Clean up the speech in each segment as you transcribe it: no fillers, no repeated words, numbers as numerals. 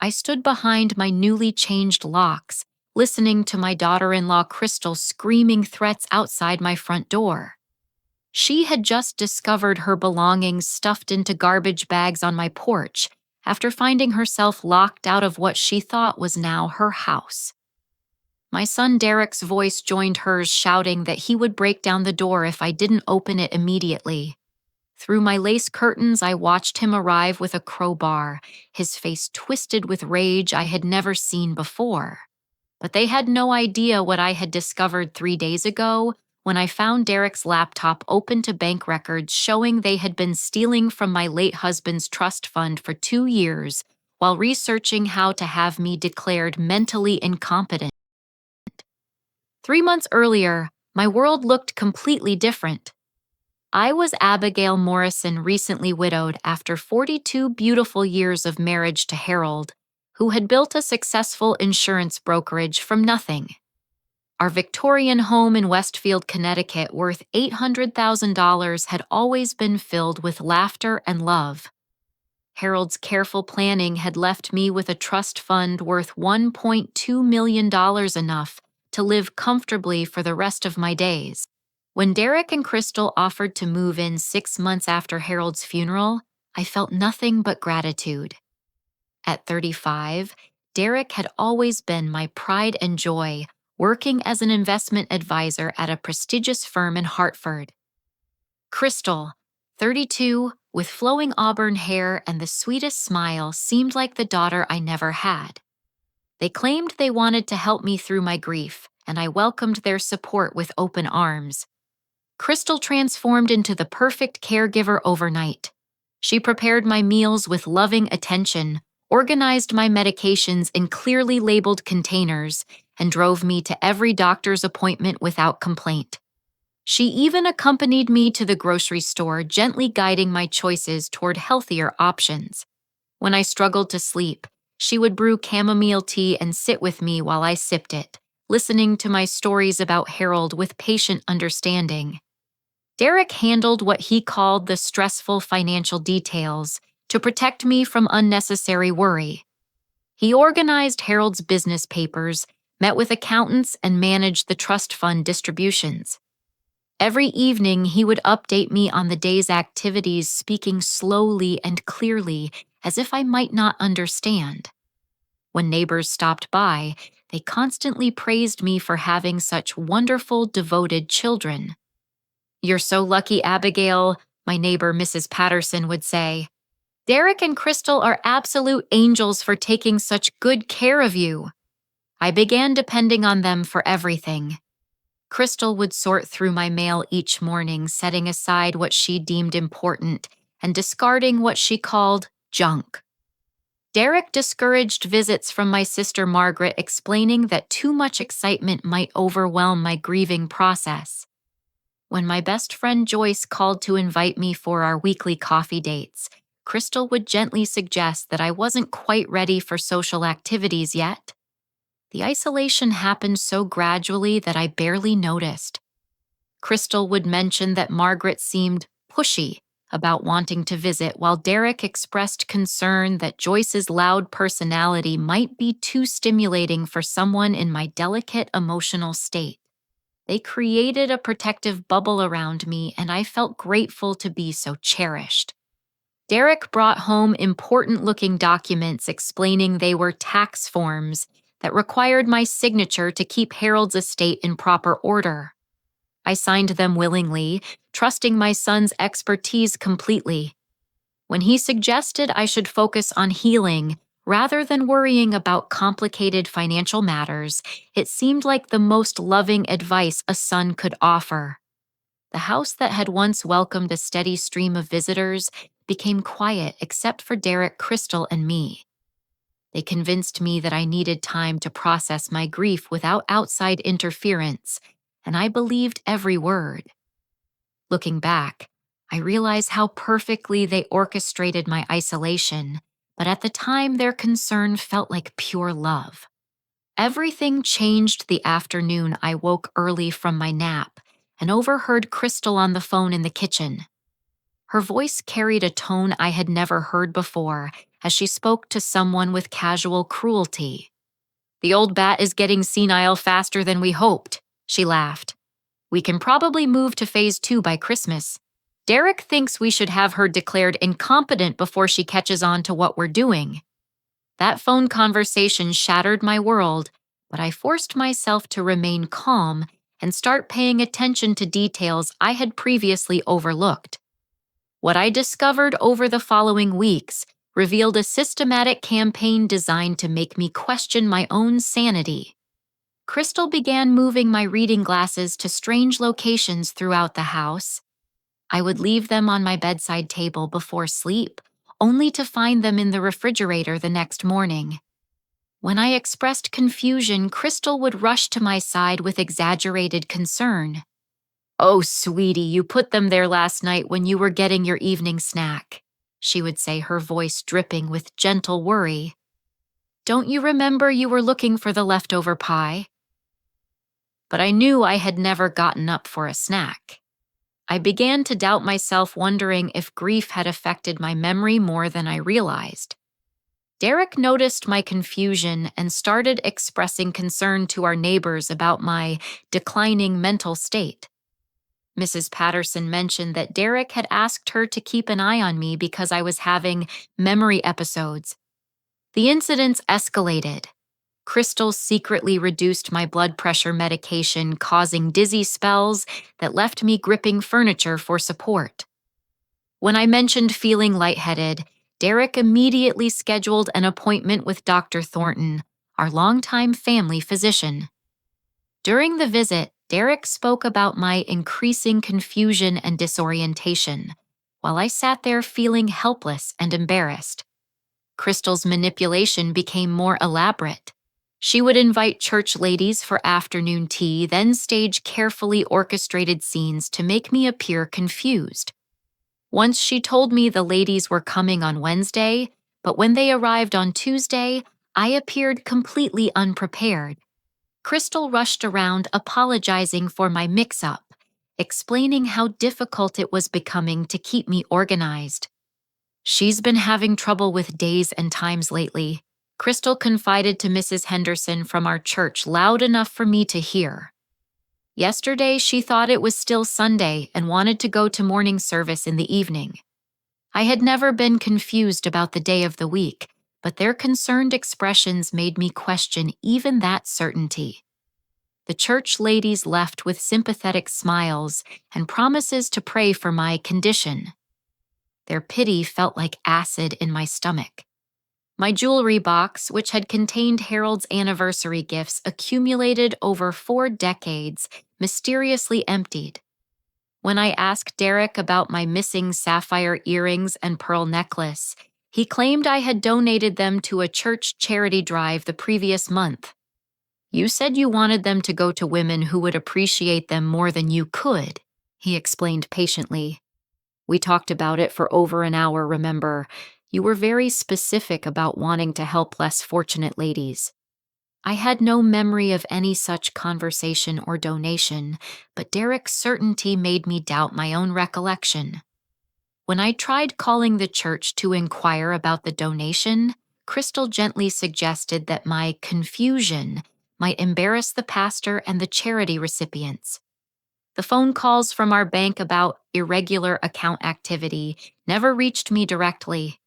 I stood behind my newly changed locks, listening to my daughter-in-law Crystal screaming threats outside my front door. She had just discovered her belongings stuffed into garbage bags on my porch after finding herself locked out of what she thought was now her house. My son Derek's voice joined hers, shouting that he would break down the door if I didn't open it immediately. Through my lace curtains, I watched him arrive with a crowbar, his face twisted with rage I had never seen before. But they had no idea what I had discovered 3 days ago when I found Derek's laptop open to bank records showing they had been stealing from my late husband's trust fund for 2 years while researching how to have me declared mentally incompetent. 3 months earlier, my world looked completely different. I was Abigail Morrison, recently widowed after 42 beautiful years of marriage to Harold, who had built a successful insurance brokerage from nothing. Our Victorian home in Westfield, Connecticut, worth $800,000, had always been filled with laughter and love. Harold's careful planning had left me with a trust fund worth $1.2 million, enough to live comfortably for the rest of my days. When Derek and Crystal offered to move in 6 months after Harold's funeral, I felt nothing but gratitude. At 35, Derek had always been my pride and joy, working as an investment advisor at a prestigious firm in Hartford. Crystal, 32, with flowing auburn hair and the sweetest smile, seemed like the daughter I never had. They claimed they wanted to help me through my grief, and I welcomed their support with open arms. Crystal transformed into the perfect caregiver overnight. She prepared my meals with loving attention, organized my medications in clearly labeled containers, and drove me to every doctor's appointment without complaint. She even accompanied me to the grocery store, gently guiding my choices toward healthier options. When I struggled to sleep, she would brew chamomile tea and sit with me while I sipped it, listening to my stories about Harold with patient understanding. Derek handled what he called the stressful financial details to protect me from unnecessary worry. He organized Harold's business papers, met with accountants, and managed the trust fund distributions. Every evening, he would update me on the day's activities, speaking slowly and clearly, as if I might not understand. When neighbors stopped by, they constantly praised me for having such wonderful, devoted children. "You're so lucky, Abigail," my neighbor Mrs. Patterson would say. "Derek and Crystal are absolute angels for taking such good care of you." I began depending on them for everything. Crystal would sort through my mail each morning, setting aside what she deemed important and discarding what she called junk. Derek discouraged visits from my sister Margaret, explaining that too much excitement might overwhelm my grieving process. When my best friend Joyce called to invite me for our weekly coffee dates, Crystal would gently suggest that I wasn't quite ready for social activities yet. The isolation happened so gradually that I barely noticed. Crystal would mention that Margaret seemed pushy about wanting to visit, while Derek expressed concern that Joyce's loud personality might be too stimulating for someone in my delicate emotional state. They created a protective bubble around me, and I felt grateful to be so cherished. Derek brought home important-looking documents explaining they were tax forms that required my signature to keep Harold's estate in proper order. I signed them willingly, trusting my son's expertise completely. When he suggested I should focus on healing rather than worrying about complicated financial matters, it seemed like the most loving advice a son could offer. The house that had once welcomed a steady stream of visitors became quiet except for Derek, Crystal, and me. They convinced me that I needed time to process my grief without outside interference, and I believed every word. Looking back, I realize how perfectly they orchestrated my isolation, but at the time their concern felt like pure love. Everything changed the afternoon I woke early from my nap and overheard Crystal on the phone in the kitchen. Her voice carried a tone I had never heard before, as she spoke to someone with casual cruelty. "The old bat is getting senile faster than we hoped," she laughed. "We can probably move to phase 2 by Christmas. Derek thinks we should have her declared incompetent before she catches on to what we're doing." That phone conversation shattered my world, but I forced myself to remain calm and start paying attention to details I had previously overlooked. What I discovered over the following weeks revealed a systematic campaign designed to make me question my own sanity. Crystal began moving my reading glasses to strange locations throughout the house. I would leave them on my bedside table before sleep, only to find them in the refrigerator the next morning. When I expressed confusion, Crystal would rush to my side with exaggerated concern. "Oh, sweetie, you put them there last night when you were getting your evening snack," she would say, her voice dripping with gentle worry. "Don't you remember you were looking for the leftover pie?" But I knew I had never gotten up for a snack. I began to doubt myself, wondering if grief had affected my memory more than I realized. Derek noticed my confusion and started expressing concern to our neighbors about my declining mental state. Mrs. Patterson mentioned that Derek had asked her to keep an eye on me because I was having memory episodes. The incidents escalated. Crystal secretly reduced my blood pressure medication, causing dizzy spells that left me gripping furniture for support. When I mentioned feeling lightheaded, Derek immediately scheduled an appointment with Dr. Thornton, our longtime family physician. During the visit, Derek spoke about my increasing confusion and disorientation, while I sat there feeling helpless and embarrassed. Crystal's manipulation became more elaborate. She would invite church ladies for afternoon tea, then stage carefully orchestrated scenes to make me appear confused. Once she told me the ladies were coming on Wednesday, but when they arrived on Tuesday, I appeared completely unprepared. Crystal rushed around apologizing for my mix-up, explaining how difficult it was becoming to keep me organized. "She's been having trouble with days and times lately," Crystal confided to Mrs. Henderson from our church loud enough for me to hear. "Yesterday, she thought it was still Sunday and wanted to go to morning service in the evening." I had never been confused about the day of the week, but their concerned expressions made me question even that certainty. The church ladies left with sympathetic smiles and promises to pray for my condition. Their pity felt like acid in my stomach. My jewelry box, which had contained Harold's anniversary gifts accumulated over 4 decades, mysteriously emptied. When I asked Derek about my missing sapphire earrings and pearl necklace, he claimed I had donated them to a church charity drive the previous month. "You said you wanted them to go to women who would appreciate them more than you could," he explained patiently. "We talked about it for over an hour, remember? You were very specific about wanting to help less fortunate ladies." I had no memory of any such conversation or donation, but Derek's certainty made me doubt my own recollection. When I tried calling the church to inquire about the donation, Crystal gently suggested that my confusion might embarrass the pastor and the charity recipients. The phone calls from our bank about irregular account activity never reached me directly.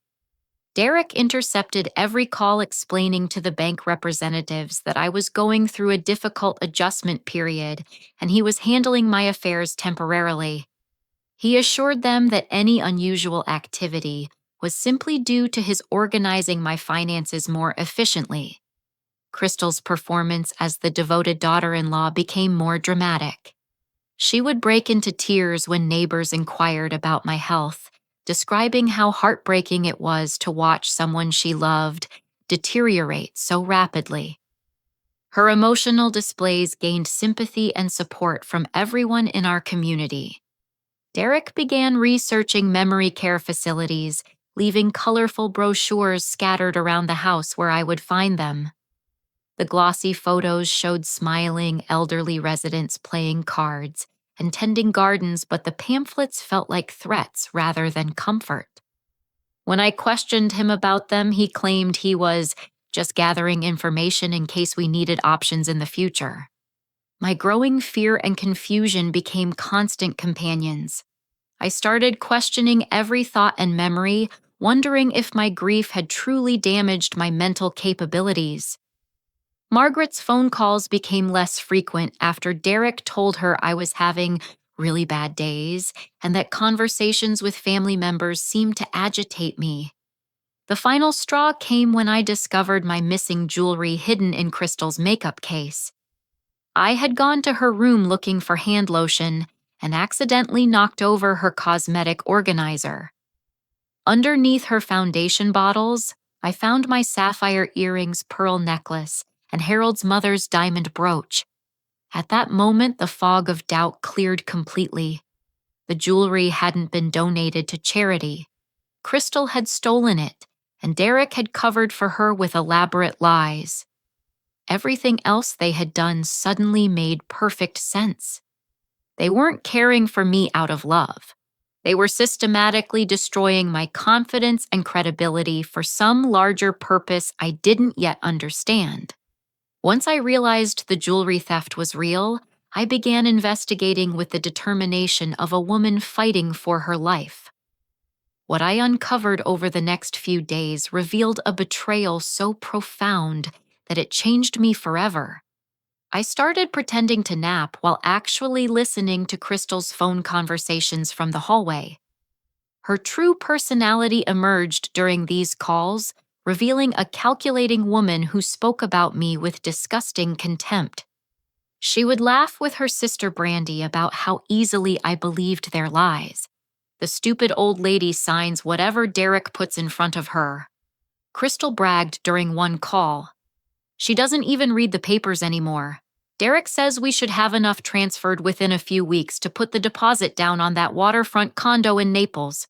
Derek intercepted every call, explaining to the bank representatives that I was going through a difficult adjustment period and he was handling my affairs temporarily. He assured them that any unusual activity was simply due to his organizing my finances more efficiently. Crystal's performance as the devoted daughter-in-law became more dramatic. She would break into tears when neighbors inquired about my health, describing how heartbreaking it was to watch someone she loved deteriorate so rapidly. Her emotional displays gained sympathy and support from everyone in our community. Derek began researching memory care facilities, leaving colorful brochures scattered around the house where I would find them. The glossy photos showed smiling elderly residents playing cards and tending gardens, but the pamphlets felt like threats rather than comfort. When I questioned him about them, he claimed he was just gathering information in case we needed options in the future. My growing fear and confusion became constant companions. I started questioning every thought and memory, wondering if my grief had truly damaged my mental capabilities. Margaret's phone calls became less frequent after Derek told her I was having really bad days and that conversations with family members seemed to agitate me. The final straw came when I discovered my missing jewelry hidden in Crystal's makeup case. I had gone to her room looking for hand lotion and accidentally knocked over her cosmetic organizer. Underneath her foundation bottles, I found my sapphire earrings, pearl necklace, and Harold's mother's diamond brooch. At that moment, the fog of doubt cleared completely. The jewelry hadn't been donated to charity. Crystal had stolen it, and Derek had covered for her with elaborate lies. Everything else they had done suddenly made perfect sense. They weren't caring for me out of love. They were systematically destroying my confidence and credibility for some larger purpose I didn't yet understand. Once I realized the jewelry theft was real, I began investigating with the determination of a woman fighting for her life. What I uncovered over the next few days revealed a betrayal so profound that it changed me forever. I started pretending to nap while actually listening to Crystal's phone conversations from the hallway. Her true personality emerged during these calls, revealing a calculating woman who spoke about me with disgusting contempt. She would laugh with her sister Brandy about how easily I believed their lies. The stupid old lady signs whatever Derek puts in front of her. Crystal bragged during one call. She doesn't even read the papers anymore. Derek says we should have enough transferred within a few weeks to put the deposit down on that waterfront condo in Naples.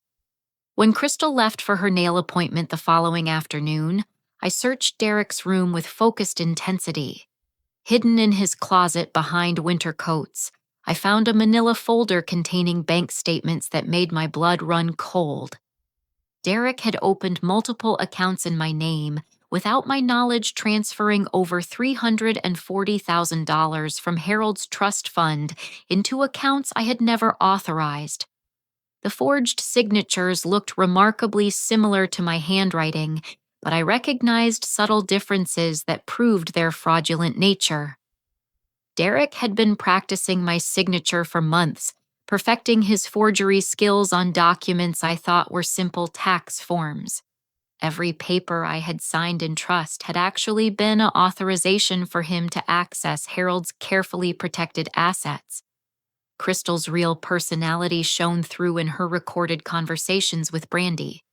When Crystal left for her nail appointment the following afternoon, I searched Derek's room with focused intensity. Hidden in his closet behind winter coats, I found a manila folder containing bank statements that made my blood run cold. Derek had opened multiple accounts in my name, without my knowledge transferring over $340,000 from Harold's trust fund into accounts I had never authorized. The forged signatures looked remarkably similar to my handwriting, but I recognized subtle differences that proved their fraudulent nature. Derek had been practicing my signature for months, perfecting his forgery skills on documents I thought were simple tax forms. Every paper I had signed in trust had actually been an authorization for him to access Harold's carefully protected assets. Crystal's real personality shone through in her recorded conversations with Brandy.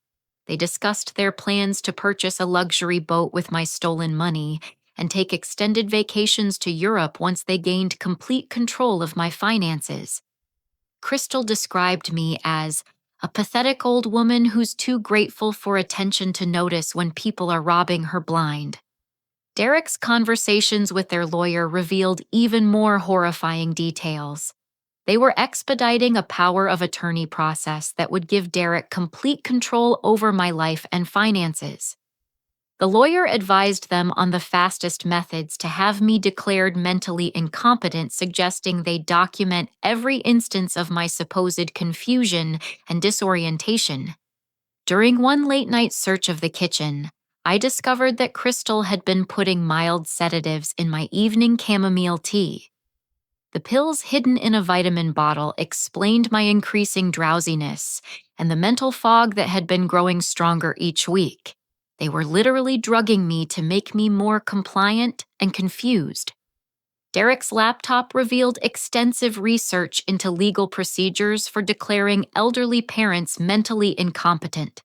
They discussed their plans to purchase a luxury boat with my stolen money and take extended vacations to Europe once they gained complete control of my finances. Crystal described me as a pathetic old woman who's too grateful for attention to notice when people are robbing her blind. Derek's conversations with their lawyer revealed even more horrifying details. They were expediting a power of attorney process that would give Derek complete control over my life and finances. The lawyer advised them on the fastest methods to have me declared mentally incompetent, suggesting they document every instance of my supposed confusion and disorientation. During one late-night search of the kitchen, I discovered that Crystal had been putting mild sedatives in my evening chamomile tea. The pills hidden in a vitamin bottle explained my increasing drowsiness and the mental fog that had been growing stronger each week. They were literally drugging me to make me more compliant and confused. Derek's laptop revealed extensive research into legal procedures for declaring elderly parents mentally incompetent.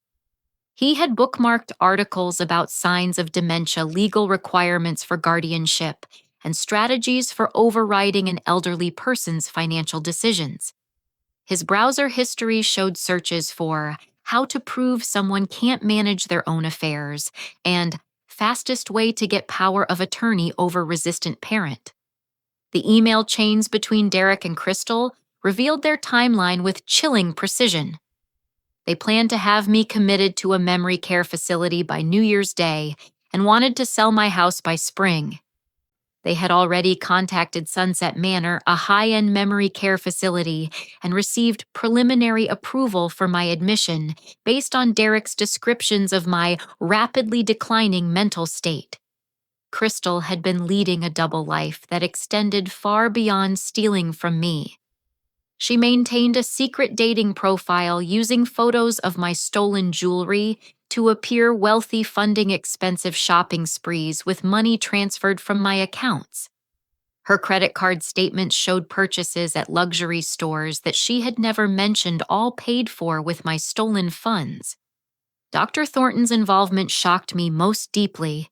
He had bookmarked articles about signs of dementia, legal requirements for guardianship, and strategies for overriding an elderly person's financial decisions. His browser history showed searches for how to prove someone can't manage their own affairs and fastest way to get power of attorney over resistant parent. The email chains between Derek and Crystal revealed their timeline with chilling precision. They planned to have me committed to a memory care facility by New Year's Day and wanted to sell my house by spring. They had already contacted Sunset Manor, a high-end memory care facility, and received preliminary approval for my admission based on Derek's descriptions of my rapidly declining mental state. Crystal had been leading a double life that extended far beyond stealing from me. She maintained a secret dating profile using photos of my stolen jewelry to appear wealthy, funding expensive shopping sprees with money transferred from my accounts. Her credit card statements showed purchases at luxury stores that she had never mentioned, all paid for with my stolen funds. Dr. Thornton's involvement shocked me most deeply.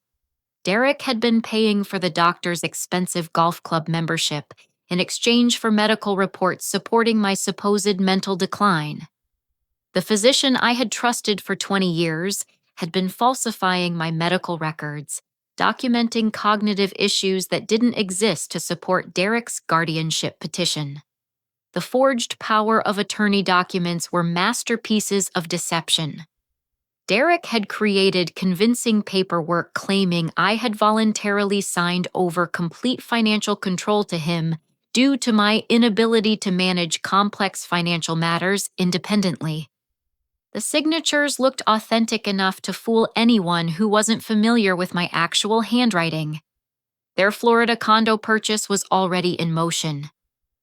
Derek had been paying for the doctor's expensive golf club membership in exchange for medical reports supporting my supposed mental decline. The physician I had trusted for 20 years had been falsifying my medical records, documenting cognitive issues that didn't exist to support Derek's guardianship petition. The forged power of attorney documents were masterpieces of deception. Derek had created convincing paperwork claiming I had voluntarily signed over complete financial control to him due to my inability to manage complex financial matters independently. The signatures looked authentic enough to fool anyone who wasn't familiar with my actual handwriting. Their Florida condo purchase was already in motion.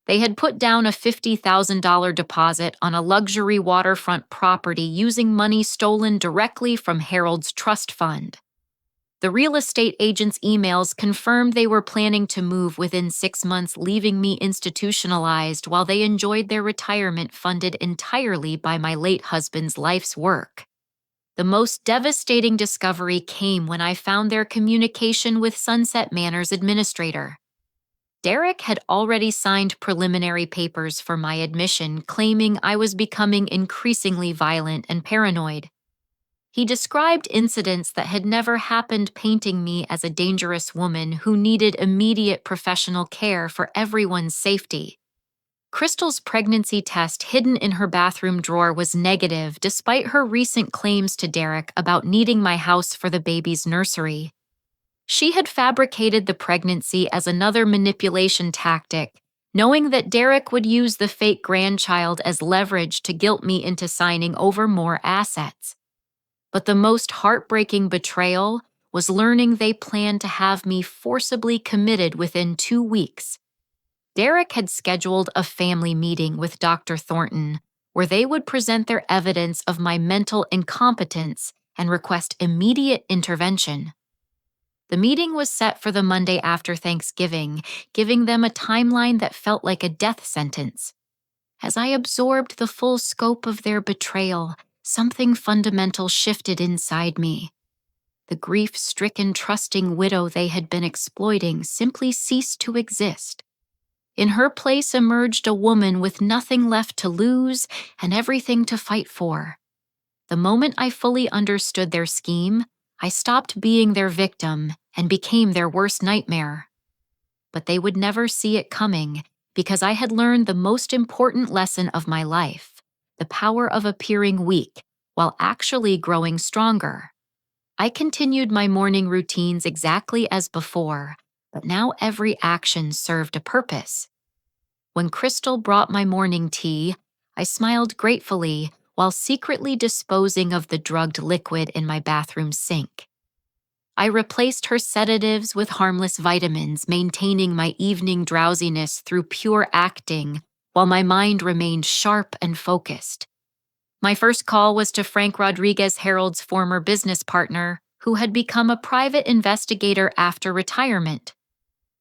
They had put down a $50,000 deposit on a luxury waterfront property using money stolen directly from Harold's trust fund. The real estate agent's emails confirmed they were planning to move within 6 months, leaving me institutionalized while they enjoyed their retirement funded entirely by my late husband's life's work. The most devastating discovery came when I found their communication with Sunset Manor's administrator. Derek had already signed preliminary papers for my admission, claiming I was becoming increasingly violent and paranoid. He described incidents that had never happened, painting me as a dangerous woman who needed immediate professional care for everyone's safety. Crystal's pregnancy test hidden in her bathroom drawer was negative, despite her recent claims to Derek about needing my house for the baby's nursery. She had fabricated the pregnancy as another manipulation tactic, knowing that Derek would use the fake grandchild as leverage to guilt me into signing over more assets. But the most heartbreaking betrayal was learning they planned to have me forcibly committed within 2 weeks. Derek had scheduled a family meeting with Dr. Thornton, where they would present their evidence of my mental incompetence and request immediate intervention. The meeting was set for the Monday after Thanksgiving, giving them a timeline that felt like a death sentence. As I absorbed the full scope of their betrayal, something fundamental shifted inside me. The grief-stricken, trusting widow they had been exploiting simply ceased to exist. In her place emerged a woman with nothing left to lose and everything to fight for. The moment I fully understood their scheme, I stopped being their victim and became their worst nightmare. But they would never see it coming because I had learned the most important lesson of my life: the power of appearing weak while actually growing stronger. I continued my morning routines exactly as before, but now every action served a purpose. When Crystal brought my morning tea, I smiled gratefully while secretly disposing of the drugged liquid in my bathroom sink. I replaced her sedatives with harmless vitamins, maintaining my evening drowsiness through pure acting while my mind remained sharp and focused. My first call was to Frank Rodriguez, Harold's former business partner, who had become a private investigator after retirement.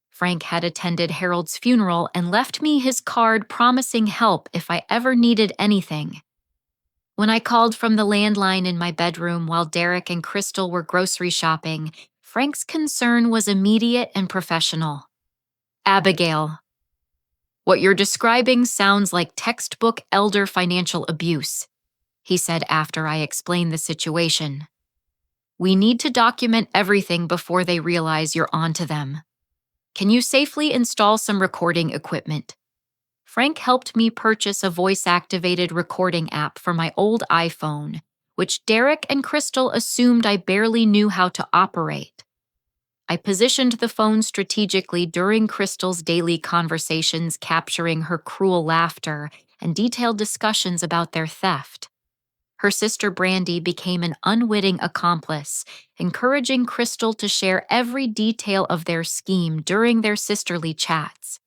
Frank had attended Harold's funeral and left me his card promising help if I ever needed anything. When I called from the landline in my bedroom while Derek and Crystal were grocery shopping, Frank's concern was immediate and professional. "Abigail, what you're describing sounds like textbook elder financial abuse," he said after I explained the situation. "We need to document everything before they realize you're onto them. Can you safely install some recording equipment?" Frank helped me purchase a voice-activated recording app for my old iPhone, which Derek and Crystal assumed I barely knew how to operate. I positioned the phone strategically during Crystal's daily conversations, capturing her cruel laughter and detailed discussions about their theft. Her sister Brandy became an unwitting accomplice, encouraging Crystal to share every detail of their scheme during their sisterly chats.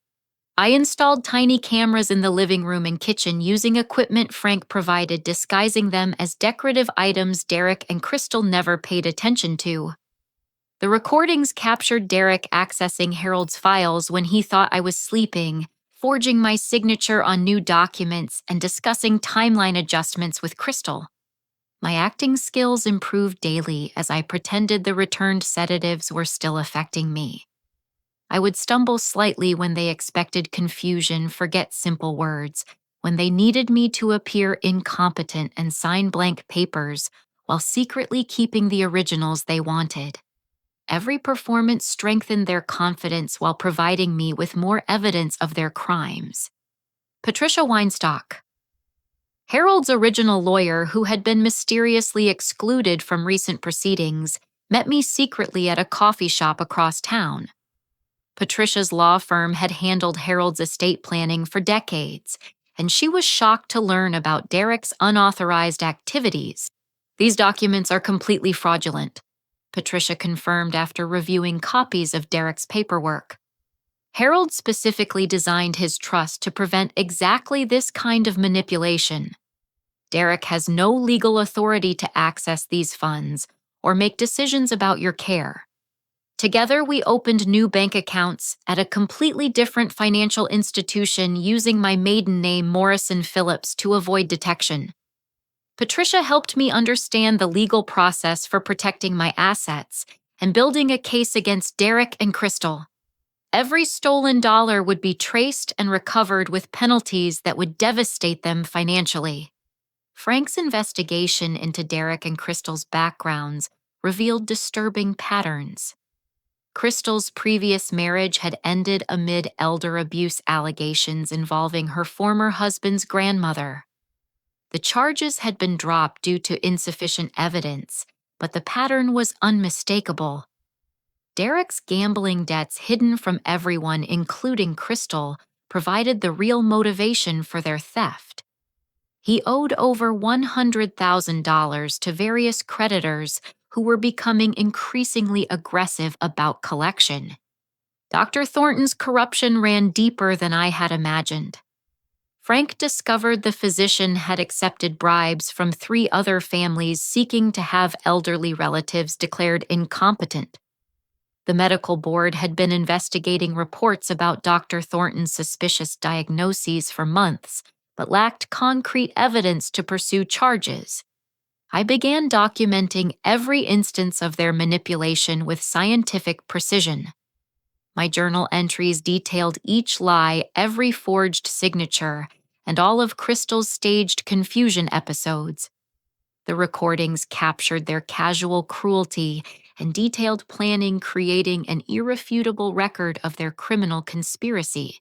I installed tiny cameras in the living room and kitchen using equipment Frank provided, disguising them as decorative items Derek and Crystal never paid attention to. The recordings captured Derek accessing Harold's files when he thought I was sleeping, forging my signature on new documents, and discussing timeline adjustments with Crystal. My acting skills improved daily as I pretended the returned sedatives were still affecting me. I would stumble slightly when they expected confusion, forget simple words, when they needed me to appear incompetent and sign blank papers, while secretly keeping the originals they wanted. Every performance strengthened their confidence while providing me with more evidence of their crimes. Patricia Weinstock. Harold's original lawyer, who had been mysteriously excluded from recent proceedings, met me secretly at a coffee shop across town. Patricia's law firm had handled Harold's estate planning for decades, and she was shocked to learn about Derek's unauthorized activities. "These documents are completely fraudulent," Patricia confirmed after reviewing copies of Derek's paperwork. Harold specifically designed his trust to prevent exactly this kind of manipulation. Derek has no legal authority to access these funds or make decisions about your care. Together, we opened new bank accounts at a completely different financial institution using my maiden name Morrison Phillips to avoid detection. Patricia helped me understand the legal process for protecting my assets and building a case against Derek and Crystal. Every stolen dollar would be traced and recovered with penalties that would devastate them financially. Frank's investigation into Derek and Crystal's backgrounds revealed disturbing patterns. Crystal's previous marriage had ended amid elder abuse allegations involving her former husband's grandmother. The charges had been dropped due to insufficient evidence, but the pattern was unmistakable. Derek's gambling debts, hidden from everyone, including Crystal, provided the real motivation for their theft. He owed over $100,000 to various creditors who were becoming increasingly aggressive about collection. Dr. Thornton's corruption ran deeper than I had imagined. Frank discovered the physician had accepted bribes from 3 other families seeking to have elderly relatives declared incompetent. The medical board had been investigating reports about Dr. Thornton's suspicious diagnoses for months, but lacked concrete evidence to pursue charges. I began documenting every instance of their manipulation with scientific precision. My journal entries detailed each lie, every forged signature, and all of Crystal's staged confusion episodes. The recordings captured their casual cruelty and detailed planning, creating an irrefutable record of their criminal conspiracy.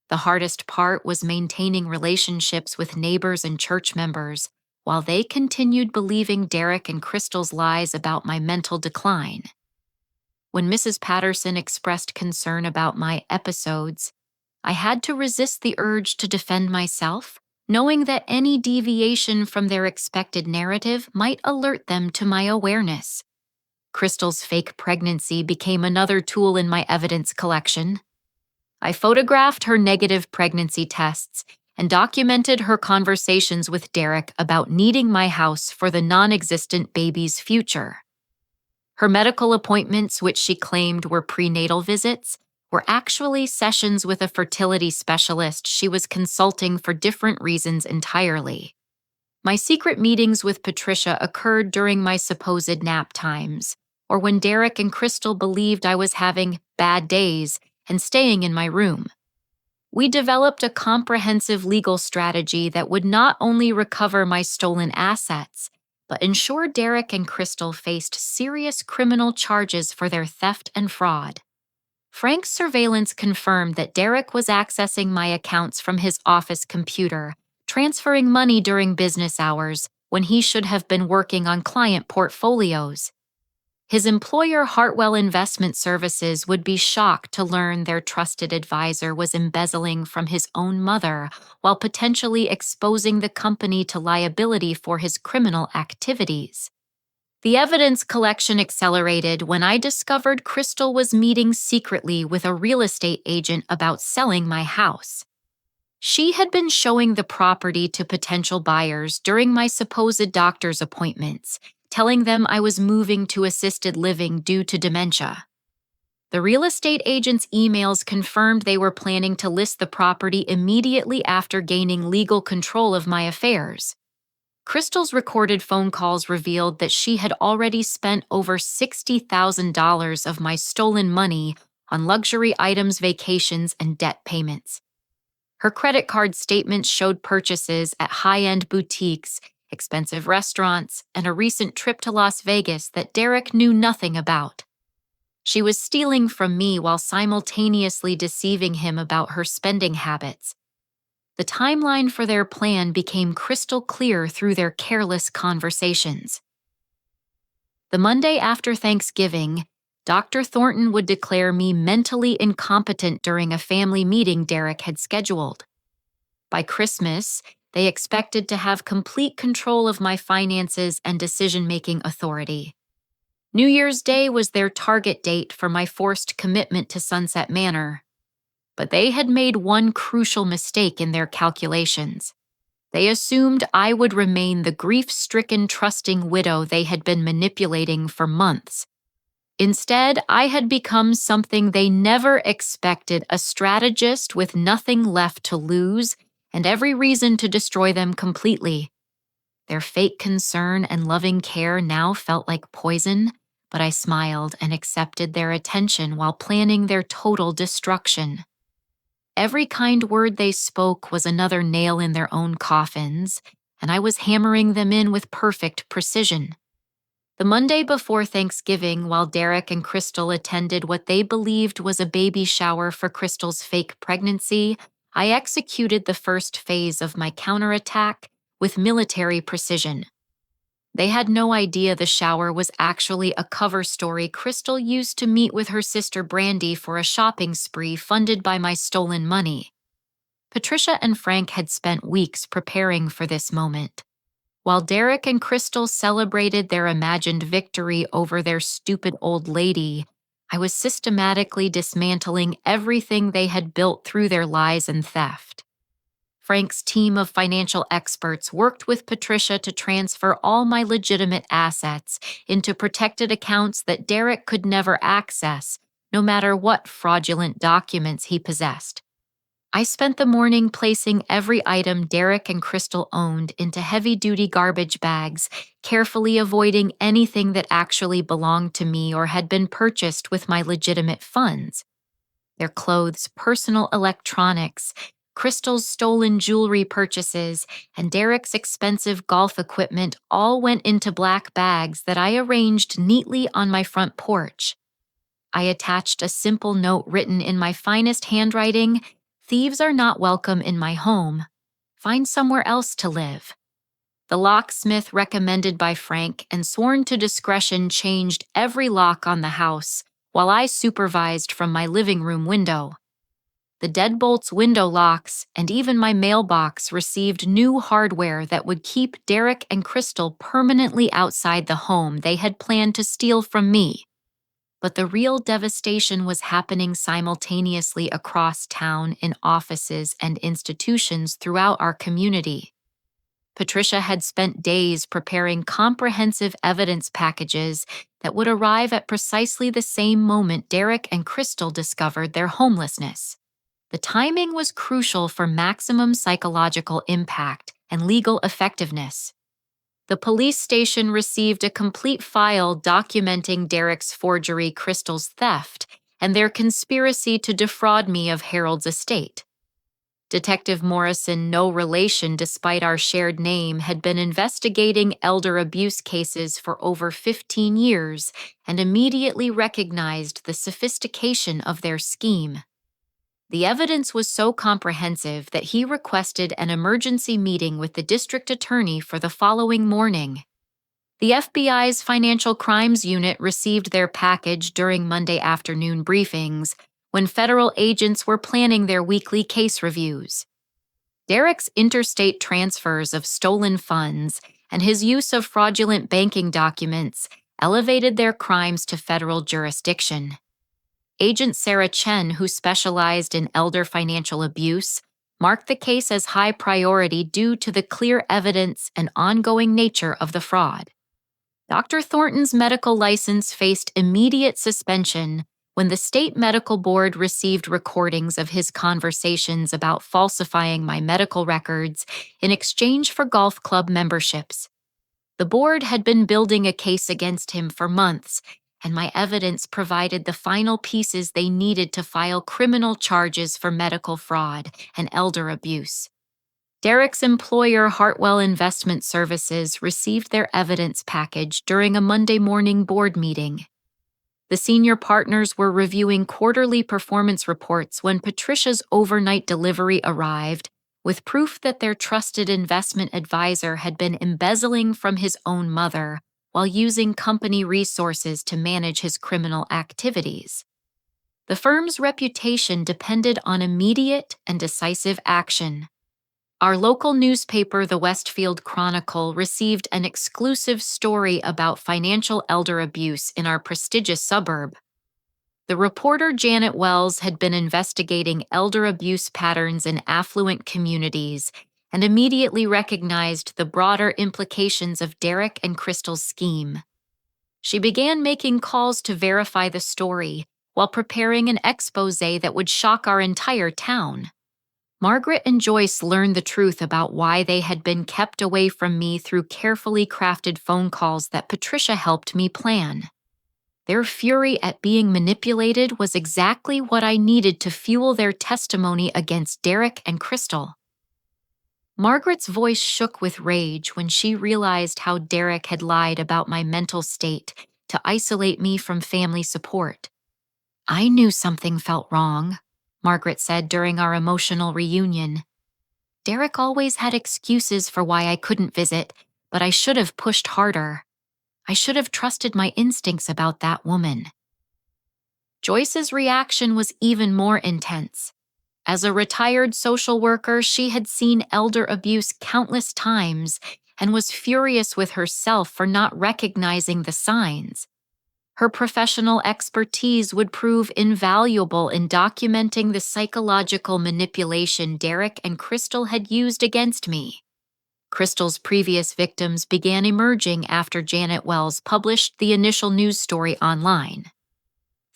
The hardest part was maintaining relationships with neighbors and church members, while they continued believing Derek and Crystal's lies about my mental decline. When Mrs. Patterson expressed concern about my episodes, I had to resist the urge to defend myself, knowing that any deviation from their expected narrative might alert them to my awareness. Crystal's fake pregnancy became another tool in my evidence collection. I photographed her negative pregnancy tests and documented her conversations with Derek about needing my house for the non-existent baby's future. Her medical appointments, which she claimed were prenatal visits, were actually sessions with a fertility specialist she was consulting for different reasons entirely. My secret meetings with Patricia occurred during my supposed nap times, or when Derek and Crystal believed I was having bad days and staying in my room. We developed a comprehensive legal strategy that would not only recover my stolen assets, but ensure Derek and Crystal faced serious criminal charges for their theft and fraud. Frank's surveillance confirmed that Derek was accessing my accounts from his office computer, transferring money during business hours when he should have been working on client portfolios. His employer, Hartwell Investment Services, would be shocked to learn their trusted advisor was embezzling from his own mother while potentially exposing the company to liability for his criminal activities. The evidence collection accelerated when I discovered Crystal was meeting secretly with a real estate agent about selling my house. She had been showing the property to potential buyers during my supposed doctor's appointments, telling them I was moving to assisted living due to dementia. The real estate agent's emails confirmed they were planning to list the property immediately after gaining legal control of my affairs. Crystal's recorded phone calls revealed that she had already spent over $60,000 of my stolen money on luxury items, vacations, and debt payments. Her credit card statements showed purchases at high-end boutiques, expensive restaurants, and a recent trip to Las Vegas that Derek knew nothing about. She was stealing from me while simultaneously deceiving him about her spending habits. The timeline for their plan became crystal clear through their careless conversations. The Monday after Thanksgiving, Dr. Thornton would declare me mentally incompetent during a family meeting Derek had scheduled. By Christmas, they expected to have complete control of my finances and decision-making authority. New Year's Day was their target date for my forced commitment to Sunset Manor. But they had made one crucial mistake in their calculations. They assumed I would remain the grief-stricken, trusting widow they had been manipulating for months. Instead, I had become something they never expected, a strategist with nothing left to lose and every reason to destroy them completely. Their fake concern and loving care now felt like poison, but I smiled and accepted their attention while planning their total destruction. Every kind word they spoke was another nail in their own coffins, and I was hammering them in with perfect precision. The Monday before Thanksgiving, while Derek and Crystal attended what they believed was a baby shower for Crystal's fake pregnancy, I executed the first phase of my counterattack with military precision. They had no idea the shower was actually a cover story Crystal used to meet with her sister Brandy for a shopping spree funded by my stolen money. Patricia and Frank had spent weeks preparing for this moment. While Derek and Crystal celebrated their imagined victory over their stupid old lady, I was systematically dismantling everything they had built through their lies and theft. Frank's team of financial experts worked with Patricia to transfer all my legitimate assets into protected accounts that Derek could never access, no matter what fraudulent documents he possessed. I spent the morning placing every item Derek and Crystal owned into heavy-duty garbage bags, carefully avoiding anything that actually belonged to me or had been purchased with my legitimate funds. Their clothes, personal electronics, Crystal's stolen jewelry purchases, and Derek's expensive golf equipment all went into black bags that I arranged neatly on my front porch. I attached a simple note written in my finest handwriting: "Thieves are not welcome in my home. Find somewhere else to live." The locksmith recommended by Frank and sworn to discretion changed every lock on the house, while I supervised from my living room window. The deadbolts, window locks, and even my mailbox received new hardware that would keep Derek and Crystal permanently outside the home they had planned to steal from me. But the real devastation was happening simultaneously across town in offices and institutions throughout our community. Patricia had spent days preparing comprehensive evidence packages that would arrive at precisely the same moment Derek and Crystal discovered their homelessness. The timing was crucial for maximum psychological impact and legal effectiveness. The police station received a complete file documenting Derek's forgery, Crystal's theft, and their conspiracy to defraud me of Harold's estate. Detective Morrison, no relation despite our shared name, had been investigating elder abuse cases for over 15 years and immediately recognized the sophistication of their scheme. The evidence was so comprehensive that he requested an emergency meeting with the district attorney for the following morning. The FBI's Financial Crimes Unit received their package during Monday afternoon briefings when federal agents were planning their weekly case reviews. Derek's interstate transfers of stolen funds and his use of fraudulent banking documents elevated their crimes to federal jurisdiction. Agent Sarah Chen, who specialized in elder financial abuse, marked the case as high priority due to the clear evidence and ongoing nature of the fraud. Dr. Thornton's medical license faced immediate suspension when the state medical board received recordings of his conversations about falsifying my medical records in exchange for golf club memberships. The board had been building a case against him for months, and my evidence provided the final pieces they needed to file criminal charges for medical fraud and elder abuse. Derek's employer, Hartwell Investment Services, received their evidence package during a Monday morning board meeting. The senior partners were reviewing quarterly performance reports when Patricia's overnight delivery arrived, with proof that their trusted investment advisor had been embezzling from his own mother while using company resources to manage his criminal activities. The firm's reputation depended on immediate and decisive action. Our local newspaper, the Westfield Chronicle, received an exclusive story about financial elder abuse in our prestigious suburb. The reporter Janet Wells had been investigating elder abuse patterns in affluent communities and immediately recognized the broader implications of Derek and Crystal's scheme. She began making calls to verify the story while preparing an expose that would shock our entire town. Margaret and Joyce learned the truth about why they had been kept away from me through carefully crafted phone calls that Patricia helped me plan. Their fury at being manipulated was exactly what I needed to fuel their testimony against Derek and Crystal. Margaret's voice shook with rage when she realized how Derek had lied about my mental state to isolate me from family support. "I knew something felt wrong," Margaret said during our emotional reunion. "Derek always had excuses for why I couldn't visit, but I should have pushed harder. I should have trusted my instincts about that woman." Joyce's reaction was even more intense. As a retired social worker, she had seen elder abuse countless times and was furious with herself for not recognizing the signs. Her professional expertise would prove invaluable in documenting the psychological manipulation Derek and Crystal had used against me. Crystal's previous victims began emerging after Janet Wells published the initial news story online.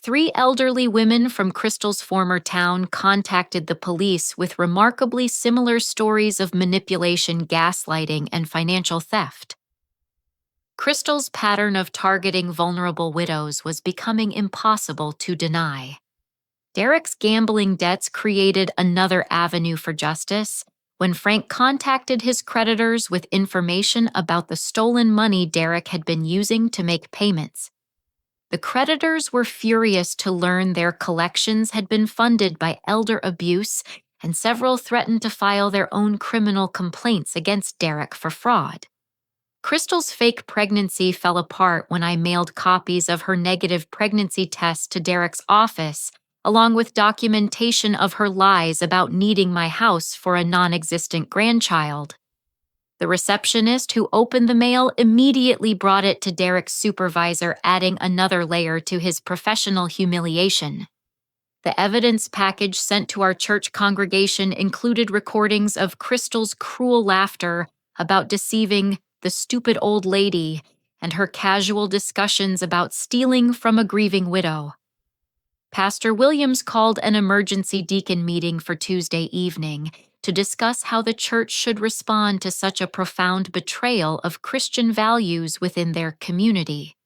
3 elderly women from Crystal's former town contacted the police with remarkably similar stories of manipulation, gaslighting, and financial theft. Crystal's pattern of targeting vulnerable widows was becoming impossible to deny. Derek's gambling debts created another avenue for justice when Frank contacted his creditors with information about the stolen money Derek had been using to make payments. The creditors were furious to learn their collections had been funded by elder abuse, and several threatened to file their own criminal complaints against Derek for fraud. Crystal's fake pregnancy fell apart when I mailed copies of her negative pregnancy test to Derek's office, along with documentation of her lies about needing my house for a non-existent grandchild. The receptionist who opened the mail immediately brought it to Derek's supervisor, adding another layer to his professional humiliation. The evidence package sent to our church congregation included recordings of Crystal's cruel laughter about deceiving the stupid old lady and her casual discussions about stealing from a grieving widow. Pastor Williams called an emergency deacon meeting for Tuesday evening to discuss how the church should respond to such a profound betrayal of Christian values within their community.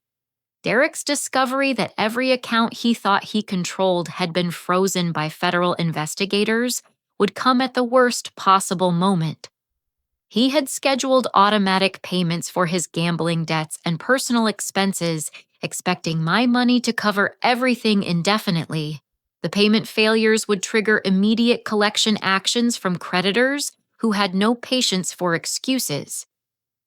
Derek's discovery that every account he thought he controlled had been frozen by federal investigators would come at the worst possible moment. He had scheduled automatic payments for his gambling debts and personal expenses, expecting my money to cover everything indefinitely. The payment failures would trigger immediate collection actions from creditors who had no patience for excuses.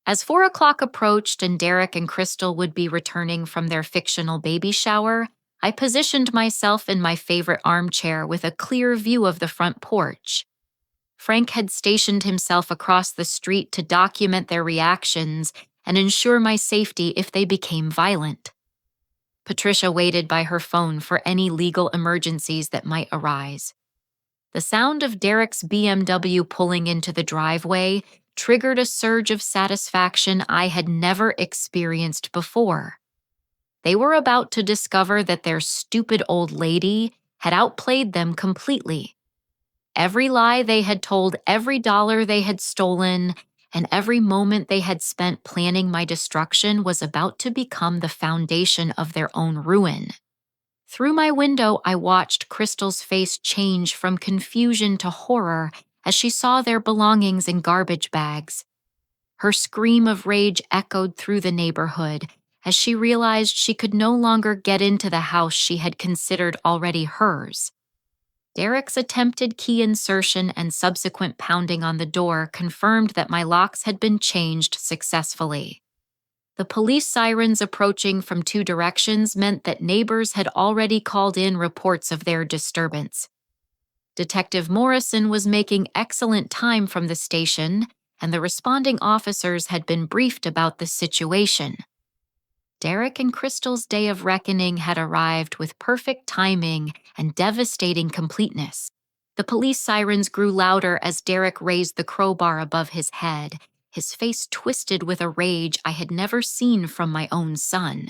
As 4 o'clock approached and Derek and Crystal would be returning from their fictional baby shower, I positioned myself in my favorite armchair with a clear view of the front porch. Frank had stationed himself across the street to document their reactions and ensure my safety if they became violent. Patricia waited by her phone for any legal emergencies that might arise. The sound of Derek's BMW pulling into the driveway triggered a surge of satisfaction I had never experienced before. They were about to discover that their stupid old lady had outplayed them completely. Every lie they had told, every dollar they had stolen, and every moment they had spent planning my destruction was about to become the foundation of their own ruin. Through my window, I watched Crystal's face change from confusion to horror as she saw their belongings in garbage bags. Her scream of rage echoed through the neighborhood as she realized she could no longer get into the house she had considered already hers. Derek's attempted key insertion and subsequent pounding on the door confirmed that my locks had been changed successfully. The police sirens approaching from 2 directions meant that neighbors had already called in reports of their disturbance. Detective Morrison was making excellent time from the station, and the responding officers had been briefed about the situation. Derek and Crystal's day of reckoning had arrived with perfect timing and devastating completeness. The police sirens grew louder as Derek raised the crowbar above his head, his face twisted with a rage I had never seen from my own son.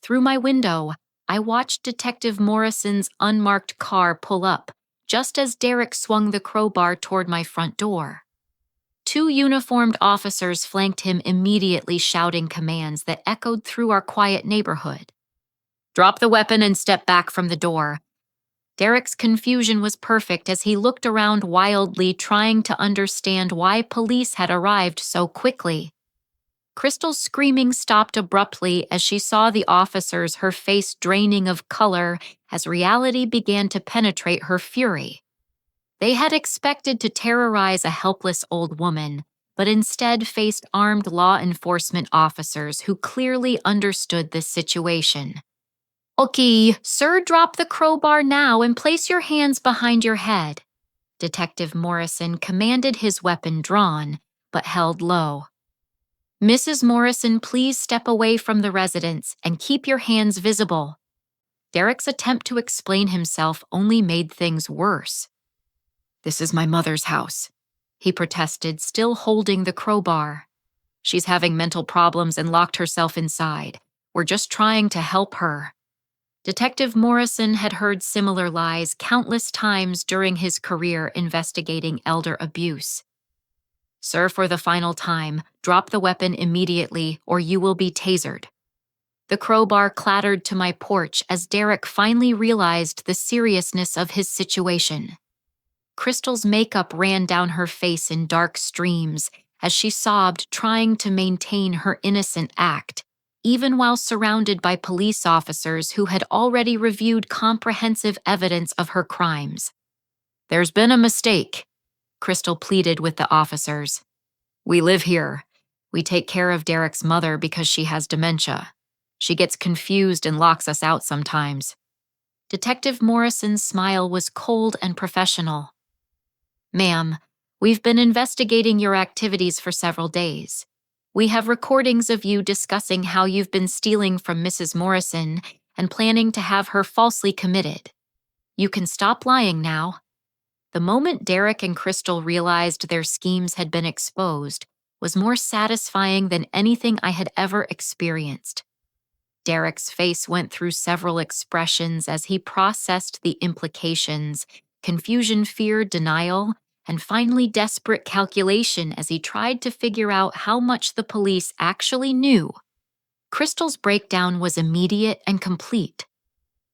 Through my window, I watched Detective Morrison's unmarked car pull up, just as Derek swung the crowbar toward my front door. 2 uniformed officers flanked him immediately, shouting commands that echoed through our quiet neighborhood. "Drop the weapon and step back from the door." Derek's confusion was perfect as he looked around wildly, trying to understand why police had arrived so quickly. Crystal's screaming stopped abruptly as she saw the officers, her face draining of color as reality began to penetrate her fury. They had expected to terrorize a helpless old woman, but instead faced armed law enforcement officers who clearly understood the situation. "Okay, sir, drop the crowbar now and place your hands behind your head." Detective Morrison commanded, his weapon drawn, but held low. "Mrs. Morrison, please step away from the residence and keep your hands visible." Derek's attempt to explain himself only made things worse. "This is my mother's house," he protested, still holding the crowbar. "She's having mental problems and locked herself inside. We're just trying to help her." Detective Morrison had heard similar lies countless times during his career investigating elder abuse. "Sir, for the final time, drop the weapon immediately or you will be tasered." The crowbar clattered to my porch as Derek finally realized the seriousness of his situation. Crystal's makeup ran down her face in dark streams as she sobbed, trying to maintain her innocent act, even while surrounded by police officers who had already reviewed comprehensive evidence of her crimes. "There's been a mistake," Crystal pleaded with the officers. "We live here. We take care of Derek's mother because she has dementia. She gets confused and locks us out sometimes." Detective Morrison's smile was cold and professional. "Ma'am, we've been investigating your activities for several days. We have recordings of you discussing how you've been stealing from Mrs. Morrison and planning to have her falsely committed. You can stop lying now." The moment Derek and Crystal realized their schemes had been exposed was more satisfying than anything I had ever experienced. Derek's face went through several expressions as he processed the implications: confusion, fear, denial, and finally desperate calculation as he tried to figure out how much the police actually knew. Crystal's breakdown was immediate and complete.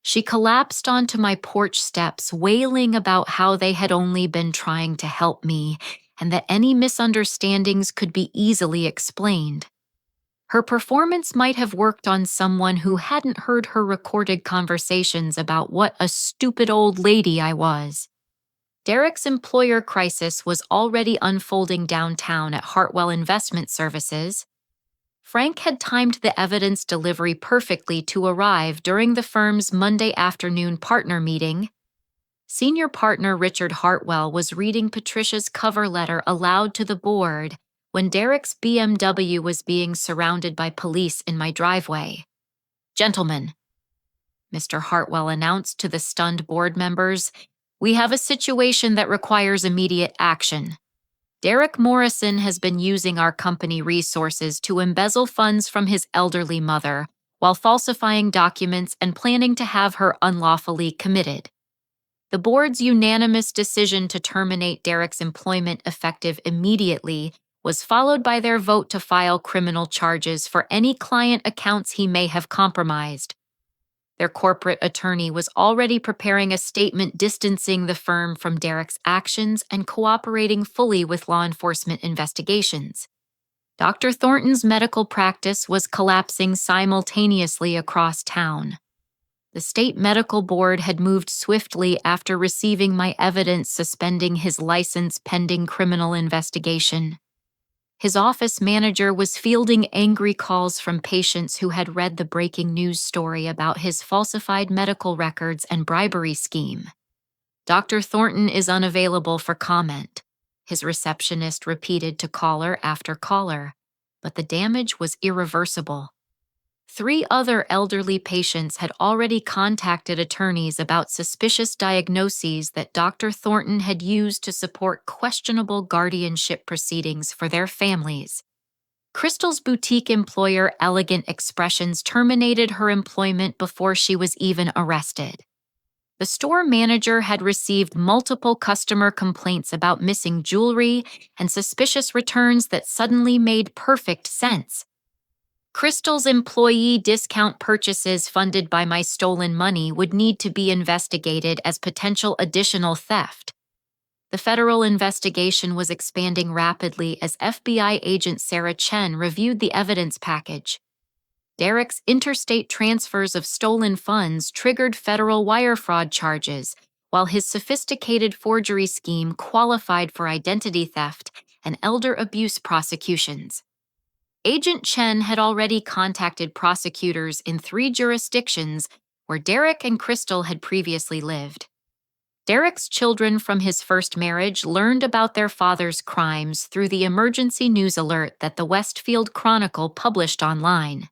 She collapsed onto my porch steps, wailing about how they had only been trying to help me and that any misunderstandings could be easily explained. Her performance might have worked on someone who hadn't heard her recorded conversations about what a stupid old lady I was. Derek's employer crisis was already unfolding downtown at Hartwell Investment Services. Frank had timed the evidence delivery perfectly to arrive during the firm's Monday afternoon partner meeting. Senior partner Richard Hartwell was reading Patricia's cover letter aloud to the board when Derek's BMW was being surrounded by police in my driveway. "Gentlemen," Mr. Hartwell announced to the stunned board members, "we have a situation that requires immediate action. Derek Morrison has been using our company resources to embezzle funds from his elderly mother while falsifying documents and planning to have her unlawfully committed. The board's unanimous decision to terminate Derek's employment effective immediately was followed by their vote to file criminal charges for any client accounts he may have compromised." Their corporate attorney was already preparing a statement distancing the firm from Derek's actions and cooperating fully with law enforcement investigations. Dr. Thornton's medical practice was collapsing simultaneously across town. The state medical board had moved swiftly after receiving my evidence suspending his license pending criminal investigation. His office manager was fielding angry calls from patients who had read the breaking news story about his falsified medical records and bribery scheme. "Dr. Thornton is unavailable for comment," his receptionist repeated to caller after caller, but the damage was irreversible. 3 other elderly patients had already contacted attorneys about suspicious diagnoses that Dr. Thornton had used to support questionable guardianship proceedings for their families. Crystal's boutique employer Elegant Expressions terminated her employment before she was even arrested. The store manager had received multiple customer complaints about missing jewelry and suspicious returns that suddenly made perfect sense. Crystal's employee discount purchases funded by my stolen money would need to be investigated as potential additional theft. The federal investigation was expanding rapidly as FBI agent Sarah Chen reviewed the evidence package. Derek's interstate transfers of stolen funds triggered federal wire fraud charges, while his sophisticated forgery scheme qualified for identity theft and elder abuse prosecutions. Agent Chen had already contacted prosecutors in 3 jurisdictions where Derek and Crystal had previously lived. Derek's children from his first marriage learned about their father's crimes through the emergency news alert that the Westfield Chronicle published online.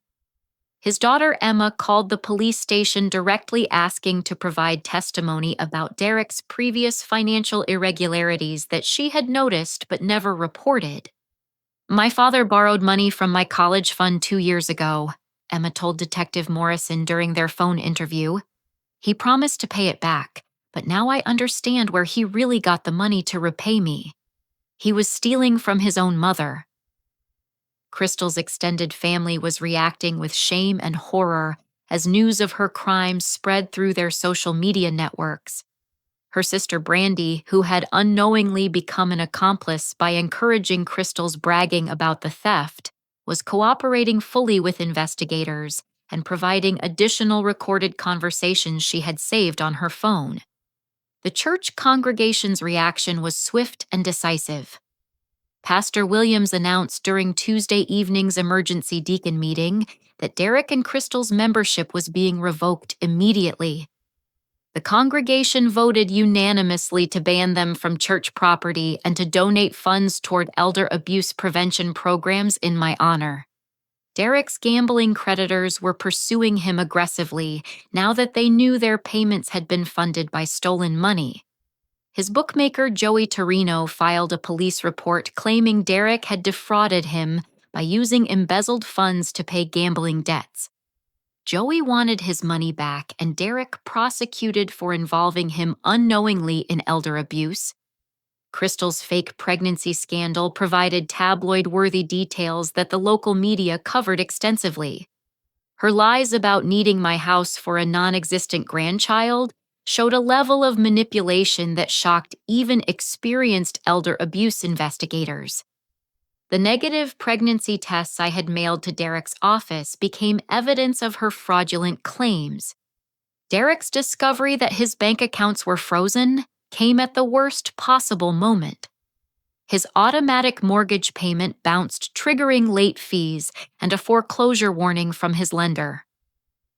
His daughter Emma called the police station directly asking to provide testimony about Derek's previous financial irregularities that she had noticed but never reported. "My father borrowed money from my college fund 2 years ago," Emma told Detective Morrison during their phone interview. "He promised to pay it back, but now I understand where he really got the money to repay me. He was stealing from his own mother." Crystal's extended family was reacting with shame and horror as news of her crimes spread through their social media networks. Her sister Brandy, who had unknowingly become an accomplice by encouraging Crystal's bragging about the theft, was cooperating fully with investigators and providing additional recorded conversations she had saved on her phone. The church congregation's reaction was swift and decisive. Pastor Williams announced during Tuesday evening's emergency deacon meeting that Derek and Crystal's membership was being revoked immediately. The congregation voted unanimously to ban them from church property and to donate funds toward elder abuse prevention programs in my honor. Derek's gambling creditors were pursuing him aggressively now that they knew their payments had been funded by stolen money. His bookmaker Joey Torino filed a police report claiming Derek had defrauded him by using embezzled funds to pay gambling debts. Joey wanted his money back, and Derek prosecuted for involving him unknowingly in elder abuse. Crystal's fake pregnancy scandal provided tabloid-worthy details that the local media covered extensively. Her lies about needing my house for a non-existent grandchild showed a level of manipulation that shocked even experienced elder abuse investigators. The negative pregnancy tests I had mailed to Derek's office became evidence of her fraudulent claims. Derek's discovery that his bank accounts were frozen came at the worst possible moment. His automatic mortgage payment bounced, triggering late fees and a foreclosure warning from his lender.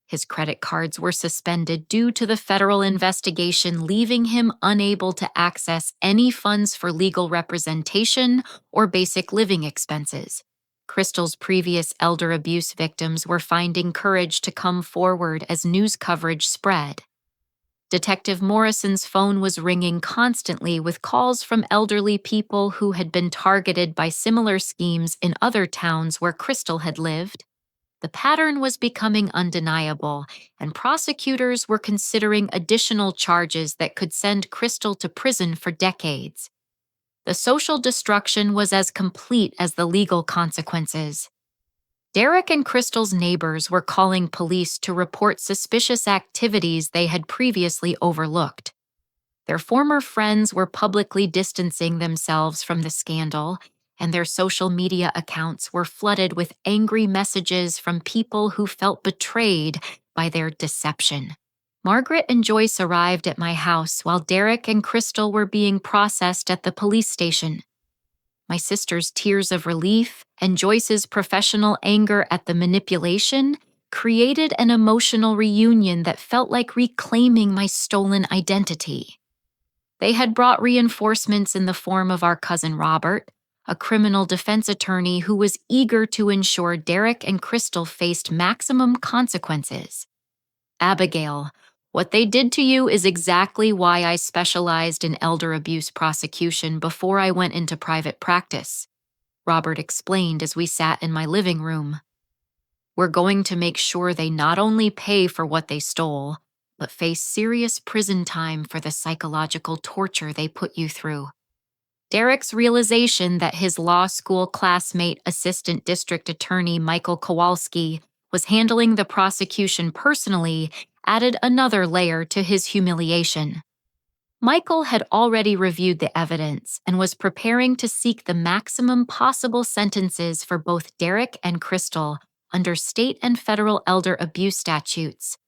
His credit cards were suspended due to the federal investigation, leaving him unable to access any funds for legal representation or basic living expenses. Crystal's previous elder abuse victims were finding courage to come forward as news coverage spread. Detective Morrison's phone was ringing constantly with calls from elderly people who had been targeted by similar schemes in other towns where Crystal had lived. The pattern was becoming undeniable, and prosecutors were considering additional charges that could send Crystal to prison for decades. The social destruction was as complete as the legal consequences. Derek and Crystal's neighbors were calling police to report suspicious activities they had previously overlooked. Their former friends were publicly distancing themselves from the scandal, and their social media accounts were flooded with angry messages from people who felt betrayed by their deception. Margaret and Joyce arrived at my house while Derek and Crystal were being processed at the police station. My sister's tears of relief and Joyce's professional anger at the manipulation created an emotional reunion that felt like reclaiming my stolen identity. They had brought reinforcements in the form of our cousin Robert, a criminal defense attorney who was eager to ensure Derek and Crystal faced maximum consequences. Abigail, what they did to you is exactly why I specialized in elder abuse prosecution before I went into private practice, Robert explained as we sat in my living room. We're going to make sure they not only pay for what they stole, but face serious prison time for the psychological torture they put you through. Derek's realization that his law school classmate, Assistant District Attorney Michael Kowalski, was handling the prosecution personally added another layer to his humiliation. Michael had already reviewed the evidence and was preparing to seek the maximum possible sentences for both Derek and Crystal under state and federal elder abuse statutes.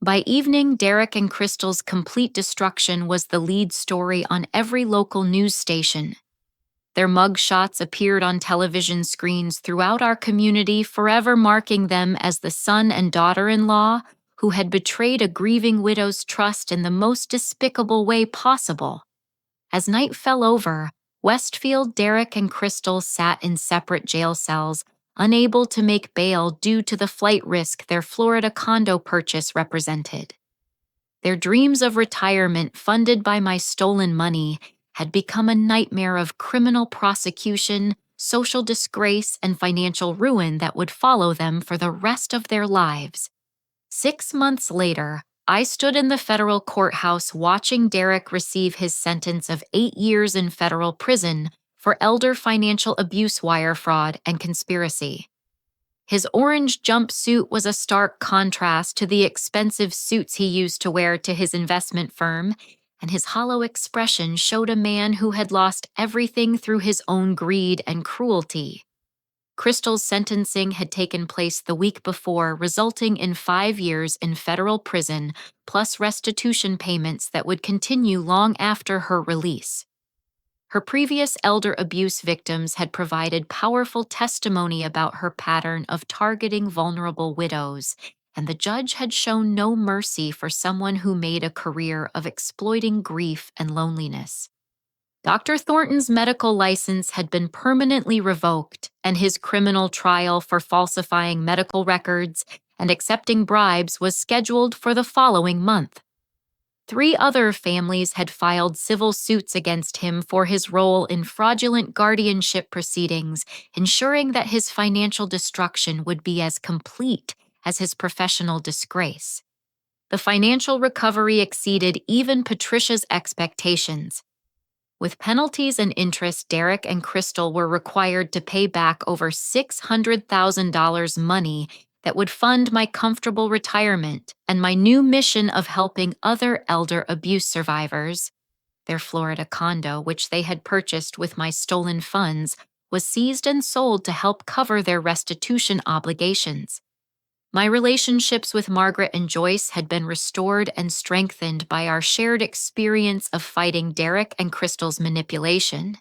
By evening, Derek and Crystal's complete destruction was the lead story on every local news station. Their mugshots appeared on television screens throughout our community, forever marking them as the son and daughter-in-law who had betrayed a grieving widow's trust in the most despicable way possible. As night fell over, Westfield, Derek, and Crystal sat in separate jail cells, unable to make bail due to the flight risk their Florida condo purchase represented. Their dreams of retirement funded by my stolen money had become a nightmare of criminal prosecution, social disgrace, and financial ruin that would follow them for the rest of their lives. 6 months later, I stood in the federal courthouse watching Derek receive his sentence of 8 years in federal prison for elder financial abuse, wire fraud, and conspiracy. His orange jumpsuit was a stark contrast to the expensive suits he used to wear to his investment firm, and his hollow expression showed a man who had lost everything through his own greed and cruelty. Crystal's sentencing had taken place the week before, resulting in 5 years in federal prison, plus restitution payments that would continue long after her release. Her previous elder abuse victims had provided powerful testimony about her pattern of targeting vulnerable widows, and the judge had shown no mercy for someone who made a career of exploiting grief and loneliness. Dr. Thornton's medical license had been permanently revoked, and his criminal trial for falsifying medical records and accepting bribes was scheduled for the following month. 3 other families had filed civil suits against him for his role in fraudulent guardianship proceedings, ensuring that his financial destruction would be as complete as his professional disgrace. The financial recovery exceeded even Patricia's expectations. With penalties and interest, Derek and Crystal were required to pay back over $600,000 money that would fund my comfortable retirement and my new mission of helping other elder abuse survivors. Their Florida condo, which they had purchased with my stolen funds, was seized and sold to help cover their restitution obligations. My relationships with Margaret and Joyce had been restored and strengthened by our shared experience of fighting Derek and Crystal's manipulation.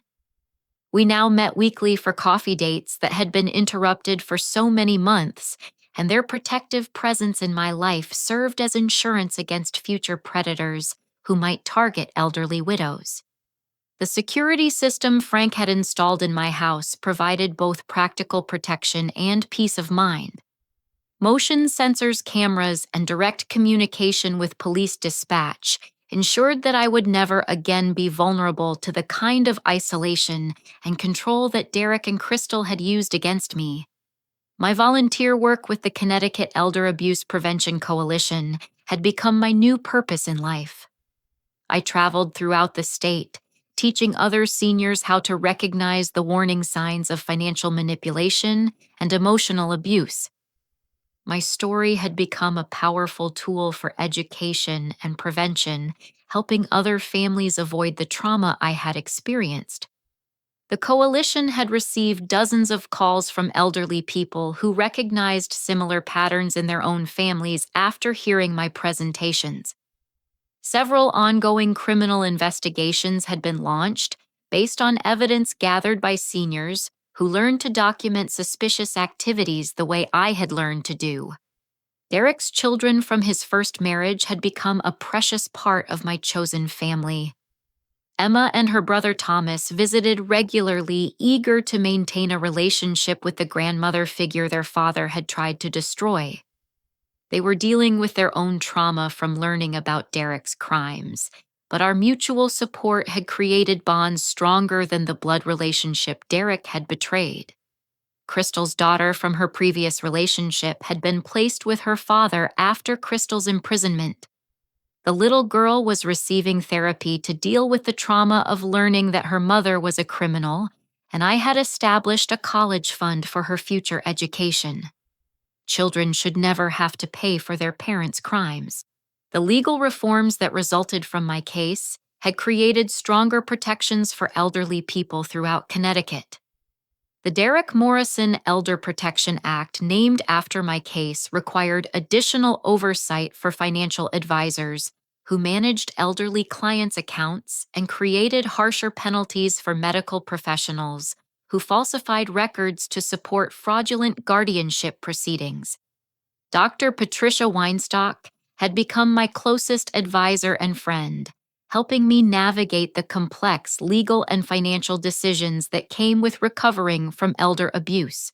We now met weekly for coffee dates that had been interrupted for so many months, and their protective presence in my life served as insurance against future predators who might target elderly widows. The security system Frank had installed in my house provided both practical protection and peace of mind. Motion sensors, cameras, and direct communication with police dispatch ensured that I would never again be vulnerable to the kind of isolation and control that Derek and Crystal had used against me. My volunteer work with the Connecticut Elder Abuse Prevention Coalition had become my new purpose in life. I traveled throughout the state, teaching other seniors how to recognize the warning signs of financial manipulation and emotional abuse. My story had become a powerful tool for education and prevention, helping other families avoid the trauma I had experienced. The coalition had received dozens of calls from elderly people who recognized similar patterns in their own families after hearing my presentations. Several ongoing criminal investigations had been launched based on evidence gathered by seniors who learned to document suspicious activities the way I had learned to do. Derek's children from his first marriage had become a precious part of my chosen family. Emma and her brother Thomas visited regularly, eager to maintain a relationship with the grandmother figure their father had tried to destroy. They were dealing with their own trauma from learning about Derek's crimes, but our mutual support had created bonds stronger than the blood relationship Derek had betrayed. Crystal's daughter from her previous relationship had been placed with her father after Crystal's imprisonment. The little girl was receiving therapy to deal with the trauma of learning that her mother was a criminal, and I had established a college fund for her future education. Children should never have to pay for their parents' crimes. The legal reforms that resulted from my case had created stronger protections for elderly people throughout Connecticut. The Derek Morrison Elder Protection Act, named after my case, required additional oversight for financial advisors who managed elderly clients' accounts and created harsher penalties for medical professionals who falsified records to support fraudulent guardianship proceedings. Dr. Patricia Weinstock had become my closest advisor and friend, helping me navigate the complex legal and financial decisions that came with recovering from elder abuse.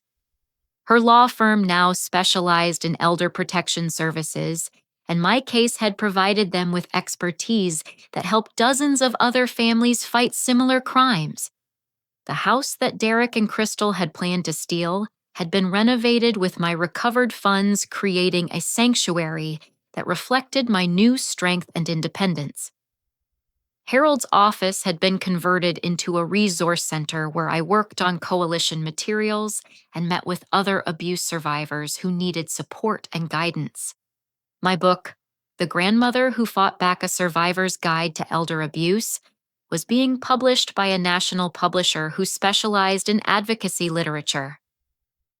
Her law firm now specialized in elder protection services, and my case had provided them with expertise that helped dozens of other families fight similar crimes. The house that Derek and Crystal had planned to steal had been renovated with my recovered funds, creating a sanctuary that reflected my new strength and independence. Harold's office had been converted into a resource center where I worked on coalition materials and met with other abuse survivors who needed support and guidance. My book, The Grandmother Who Fought Back: A Survivor's Guide to Elder Abuse, was being published by a national publisher who specialized in advocacy literature.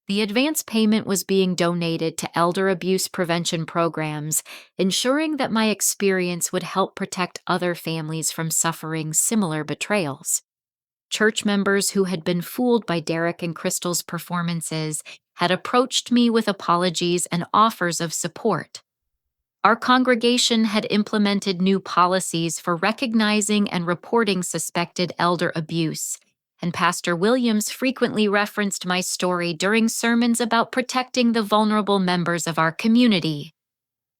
The advance payment was being donated to elder abuse prevention programs, ensuring that my experience would help protect other families from suffering similar betrayals. Church members who had been fooled by Derek and Crystal's performances had approached me with apologies and offers of support. Our congregation had implemented new policies for recognizing and reporting suspected elder abuse, and Pastor Williams frequently referenced my story during sermons about protecting the vulnerable members of our community.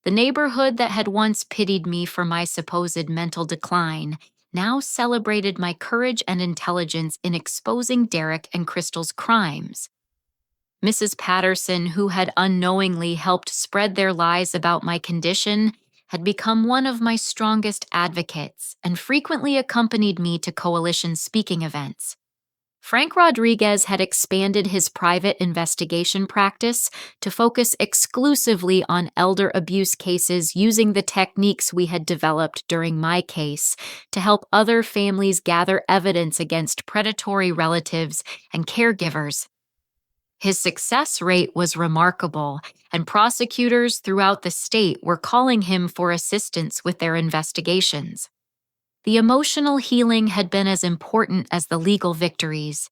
The neighborhood that had once pitied me for my supposed mental decline now celebrated my courage and intelligence in exposing Derek and Crystal's crimes. Mrs. Patterson, who had unknowingly helped spread their lies about my condition, had become one of my strongest advocates and frequently accompanied me to coalition speaking events. Frank Rodriguez had expanded his private investigation practice to focus exclusively on elder abuse cases using the techniques we had developed during my case to help other families gather evidence against predatory relatives and caregivers. His success rate was remarkable, and prosecutors throughout the state were calling him for assistance with their investigations. The emotional healing had been as important as the legal victories.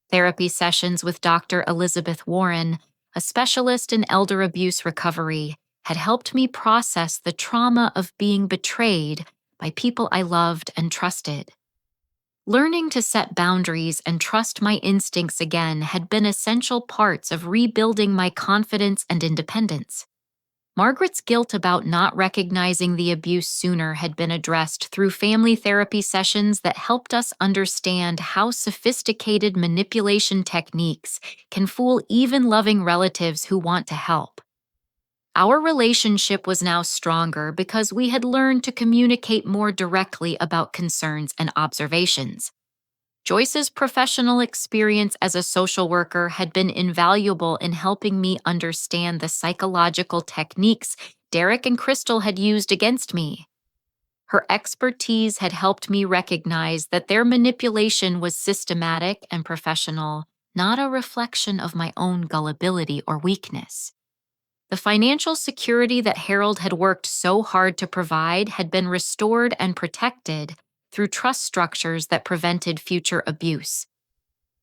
Therapy sessions with Dr. Elizabeth Warren, a specialist in elder abuse recovery, had helped me process the trauma of being betrayed by people I loved and trusted. Learning to set boundaries and trust my instincts again had been essential parts of rebuilding my confidence and independence. Margaret's guilt about not recognizing the abuse sooner had been addressed through family therapy sessions that helped us understand how sophisticated manipulation techniques can fool even loving relatives who want to help. Our relationship was now stronger because we had learned to communicate more directly about concerns and observations. Joyce's professional experience as a social worker had been invaluable in helping me understand the psychological techniques Derek and Crystal had used against me. Her expertise had helped me recognize that their manipulation was systematic and professional, not a reflection of my own gullibility or weakness. The financial security that Harold had worked so hard to provide had been restored and protected through trust structures that prevented future abuse.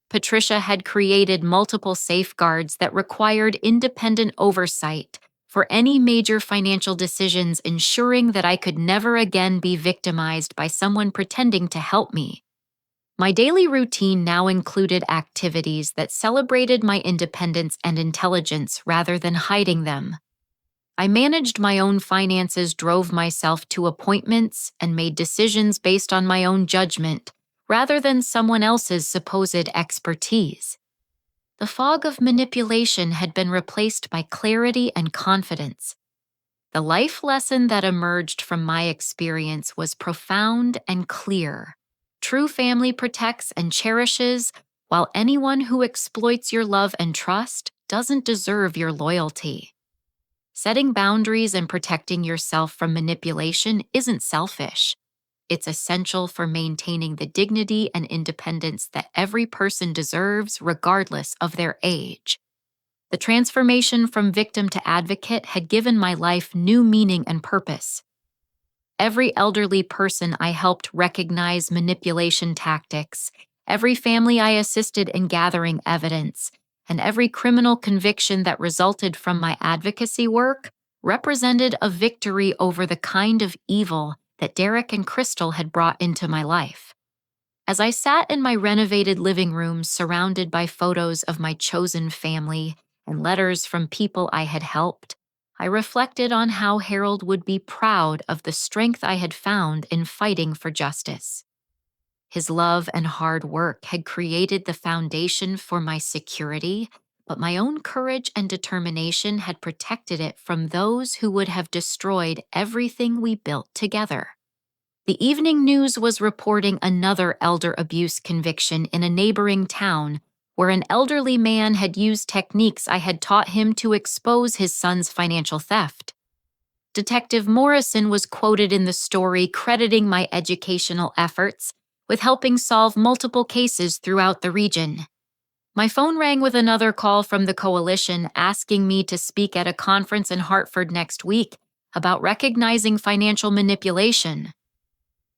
Patricia had created multiple safeguards that required independent oversight for any major financial decisions, ensuring that I could never again be victimized by someone pretending to help me. My daily routine now included activities that celebrated my independence and intelligence rather than hiding them. I managed my own finances, drove myself to appointments, and made decisions based on my own judgment, rather than someone else's supposed expertise. The fog of manipulation had been replaced by clarity and confidence. The life lesson that emerged from my experience was profound and clear. True family protects and cherishes, while anyone who exploits your love and trust doesn't deserve your loyalty. Setting boundaries and protecting yourself from manipulation isn't selfish. It's essential for maintaining the dignity and independence that every person deserves, regardless of their age. The transformation from victim to advocate had given my life new meaning and purpose. Every elderly person I helped recognize manipulation tactics, every family I assisted in gathering evidence, and every criminal conviction that resulted from my advocacy work represented a victory over the kind of evil that Derek and Crystal had brought into my life. As I sat in my renovated living room surrounded by photos of my chosen family and letters from people I had helped, I reflected on how Harold would be proud of the strength I had found in fighting for justice. His love and hard work had created the foundation for my security, but my own courage and determination had protected it from those who would have destroyed everything we built together. The evening news was reporting another elder abuse conviction in a neighboring town, where an elderly man had used techniques I had taught him to expose his son's financial theft. Detective Morrison was quoted in the story crediting my educational efforts with helping solve multiple cases throughout the region. My phone rang with another call from the coalition asking me to speak at a conference in Hartford next week about recognizing financial manipulation.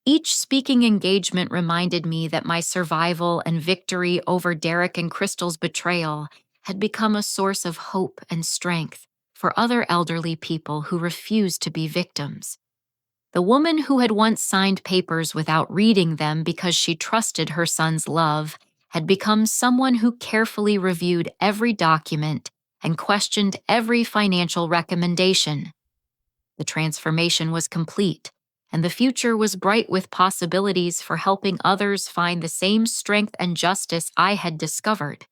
Each speaking engagement reminded me that my survival and victory over Derek and Crystal's betrayal had become a source of hope and strength for other elderly people who refused to be victims. The woman who had once signed papers without reading them because she trusted her son's love had become someone who carefully reviewed every document and questioned every financial recommendation. The transformation was complete, and the future was bright with possibilities for helping others find the same strength and justice I had discovered.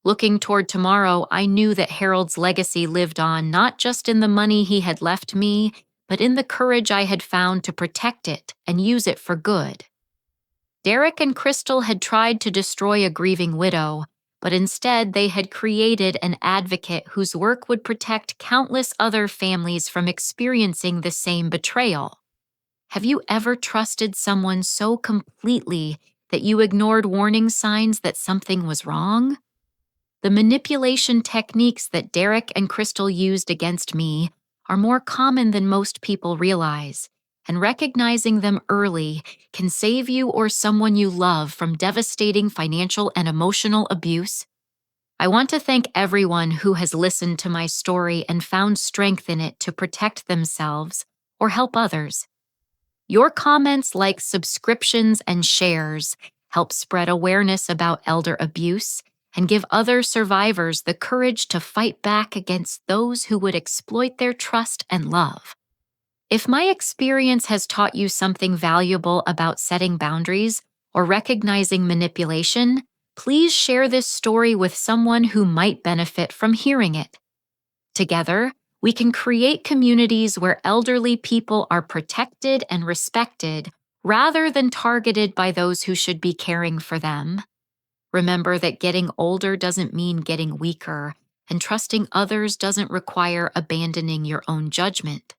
Looking toward tomorrow, I knew that Harold's legacy lived on not just in the money he had left me, but in the courage I had found to protect it and use it for good. Derek and Crystal had tried to destroy a grieving widow, but instead they had created an advocate whose work would protect countless other families from experiencing the same betrayal. Have you ever trusted someone so completely that you ignored warning signs that something was wrong? The manipulation techniques that Derek and Crystal used against me are more common than most people realize, and recognizing them early can save you or someone you love from devastating financial and emotional abuse. I want to thank everyone who has listened to my story and found strength in it to protect themselves or help others. Your comments, like subscriptions and shares, help spread awareness about elder abuse and give other survivors the courage to fight back against those who would exploit their trust and love. If my experience has taught you something valuable about setting boundaries or recognizing manipulation, please share this story with someone who might benefit from hearing it. Together, we can create communities where elderly people are protected and respected rather than targeted by those who should be caring for them. Remember that getting older doesn't mean getting weaker, and trusting others doesn't require abandoning your own judgment.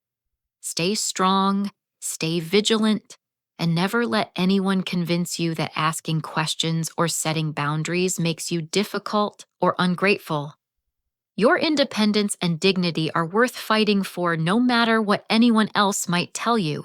Stay strong, stay vigilant, and never let anyone convince you that asking questions or setting boundaries makes you difficult or ungrateful. Your independence and dignity are worth fighting for no matter what anyone else might tell you.